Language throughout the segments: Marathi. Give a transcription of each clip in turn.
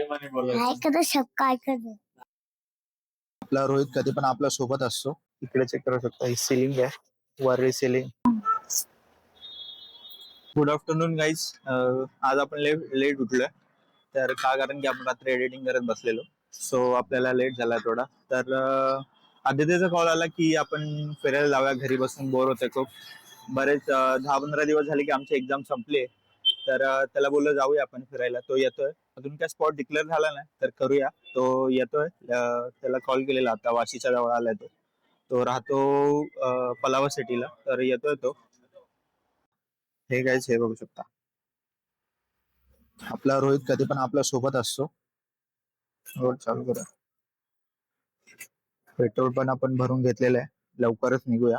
प्रेमाने बोलायचं. आपला रोहित कधी पण आपल्या सोबत असतो. इकडे चेक करू शकता, ही सिलिंग आहे, Worli ceiling. Good afternoon guys. आज आपण लेट उठलोय. तर का, कारण की आपण रात्री एडिटिंग करत बसलेलो, सो आपल्याला लेट झाला थोडा. तर आदित्यचा कॉल आला की आपण फिरायला जाऊया, घरी बसून बोर होते खूप. बरेच 10-15 दिवस झाले की आमची एक्झाम संपली. तर त्याला बोललो जाऊया आपण फिरायला. तो येतोय. अजून काय स्पॉट डिक्लेअर झाला नाही, तर करूया. तो येतोय. त्याला कॉल केलेला, आता वाशीच्या जवळ आलाय तो. तो राहतो पलावा सिटीला, तर येतोय तो. हे गाईज, हे बघू शकता, आपला रोहित कधी पण आपल्या सोबत असतो. रोड चालू करा. पेट्रोल पण आपण भरून घेतलेलं आहे, लवकरच निघूया.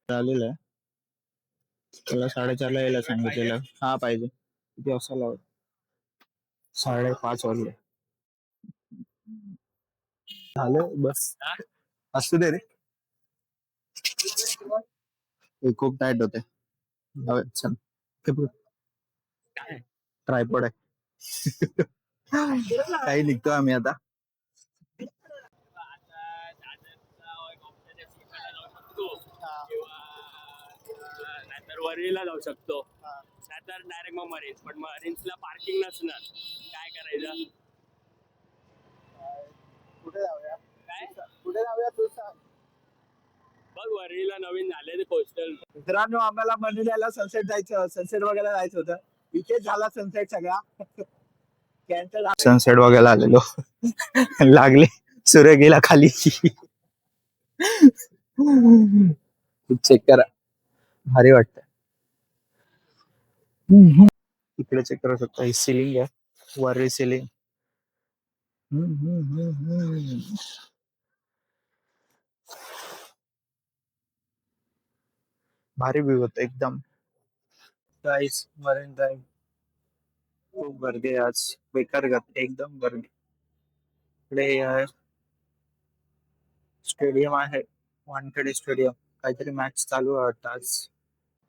आलेलं आहे, त्याला 4:30ला यायला सांगितलेलं. हा पाहिजे. किती वाजता लावत? 5:30 वाजले. झालं बस. असू दे रे, हे खूप टाईट होते. चल, ट्रायपॉड आहे. काही निघतो आम्ही आता. नाहीतर वरळीला जाऊ शकतो, नाहीतर डायरेक्ट मग मरीन्स. पण मरीन्सला पार्किंग नसणार, काय करायचं? कुठे जाऊया? काय कुठे जाऊया तू सांग. बघ, वरळीला नवीन झाले ते कोस्टल. मित्रांनो, आम्हाला मनीलाला सनसेट वगैरे जायचं होतं. इथेच झाला सनसेट सगळा. सनसेट वगैरे आलेलो. लागले, सूर्य गेला खाली. चेक करा, भारी वाटत. इकडे चेक करू शकता, ही सिलिंग आहे, वरली सिलिंग. भारी व्ह्यू होत एकदम. गाईस, मरीन ड्राईव्ह खूप गर्दी आहे आज, बेकार गर्दी, एकदम गर्दी. इकडे स्टेडियम आहे, वानखेडे स्टेडियम. काहीतरी मॅच चालू आहे वाटतं आज.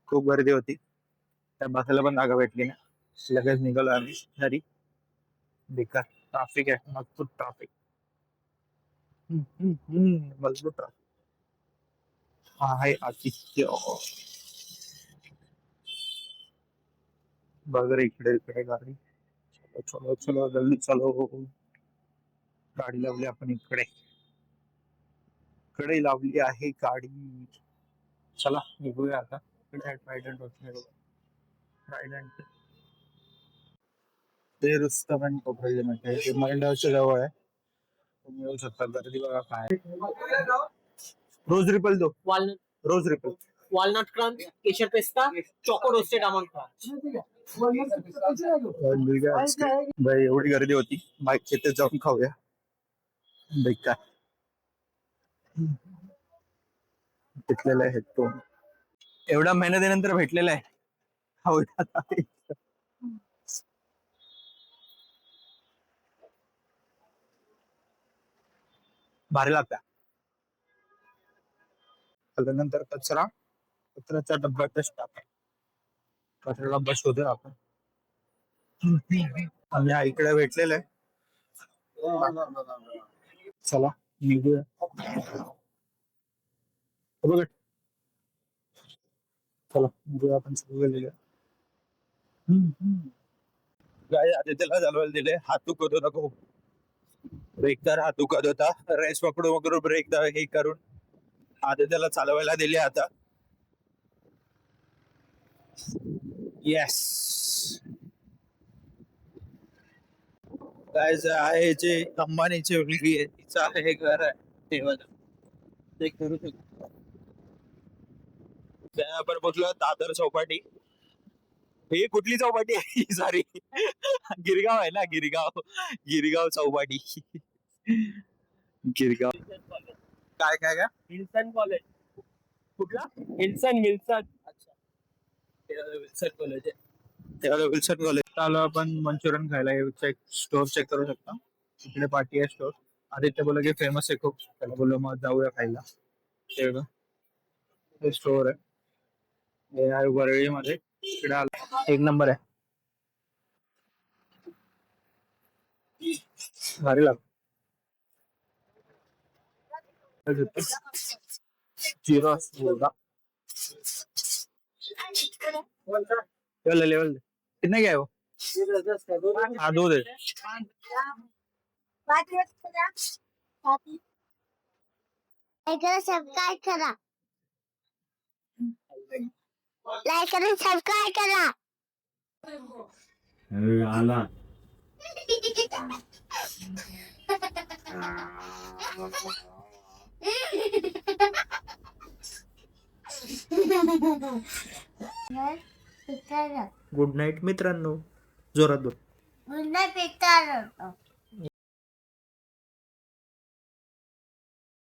खूप गर्दी होती, त्या बसायला पण जागा भेटली ना. लगेच निघालो आम्ही घरी. बेकार ट्राफिक आहे, मजबूत ट्राफिक. मजबूत ट्राफिक. हा आहे आदित्य. बघ रे, इकडे इकडे गाडी. चलो चलो चलो, जल्दी चलो. गाडी लावली आपण इकडे, इकडे लावली आहे गाडी. चला निघूया आता. इकडे ट्रायडंट होते, ट्रायडंट. ते रुस्तम अँड कोपरली मध्ये, ते मरीनड्राईव्हच्या जवळ आहे. तुम्ही येऊ शकता. गर्दी बघा काय. रोज रिपल दो, रोज रिपल, walnut crunch, केशर pista, choco roasted almond crunch. भाई एवढी गर्दी होती, बाईक तिथे जाऊन खाऊया. बेकार भेटलेला आहे तो, एवढा मेहनतीनंतर भेटलेला आहे. खाऊया. भारी लागता. नंतर कचऱ्याच्या डब्यातच टाका. कचरा डब्बा शोधूया आपण. आम्ही इकडे भेटलेलं आहे. चला निघूया. बघ, चला निघूया आपण सगळं गेलेलं. काय आदित्यला चालवायला दिले, हात दुखत होता खूप. ब्रेकदार हात दुखत होता, रेस पकडू वगैरे ब्रेक हे करून आदित्यला चालवायला दिले आता. येस, काय आहे जे अंबानीची मुलगी आहे, तिचं आहे घर आहे ते करू शकतो. आपण पोचलो दादर चौपाटी. ही कुठली चौपाटी आहे? सॉरी, गिरगाव आहे ना, गिरगाव चौपाटी. गिरगाव. काय काय काय? Wilson college. कुठला? विल्सन. अच्छा, विल्सन कॉलेज आहे. तेव्हा विल्सन कॉलेज आलो आपण मंचुरियन खायला. स्टोर चेक करू शकता, इकडे पार्टी आहे स्टोर. आदित्य बोललो की फेमस आहे खूप, त्याला बोललो मग जाऊया खायला. ते स्टोर आहे, हे आहे वरळीमध्ये. इकडे आलो, एक नंबर आहे. भारी लागतो जिरा सोडा लेवल कितने क्या है वो हाँ 2 दे सब्सक्राइब करा लाइक करा सब्सक्राइब करा आला गुड नाईट मित्रांनो जोरात बोल गुड नाईट